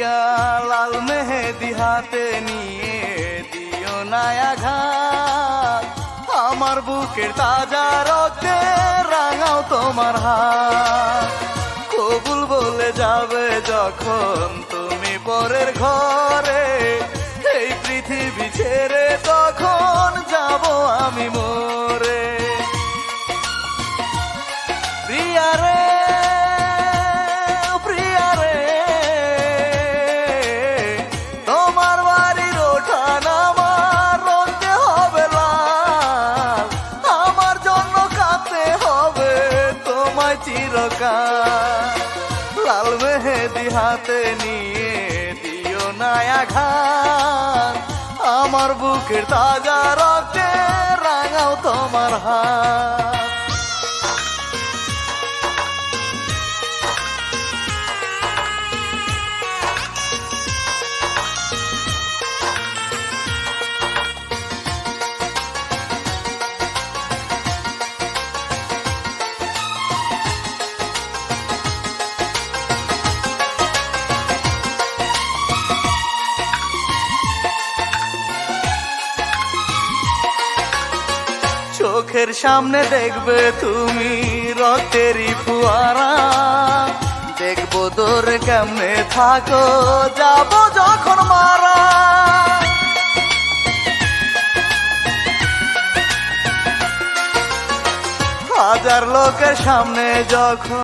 প্রিয়া লাল মেহেদি হাতে নিয়ে দিও না আঘাত, আমার বুকের তাজা রক্তে রাঙাও তোমার হাত। কবুল বলে যাবে যখন তুমি পরের ঘরে, এই পৃথিবী ছেড়ে তখন যাব আমি মরে। প্রিয়া রে প্রিয়া রে, তোমার বাড়ির ওঠান আমার রঙে হবে লাল, আমার জন্য কাঁদতে হবে তোমায় চিরকাল। লাল মেহেদি হাতে নিয়ে দিও না আঘাত, আমার বুকের তাজা রক্তে রাঙাও তোমার হাত। চোখের সামনে দেখবে তুমি রক্তেরই ফুয়ারা, দেখবো দূরে কেমনে থাকো যাব যখন মারা। হাজার লোকের সামনে যখন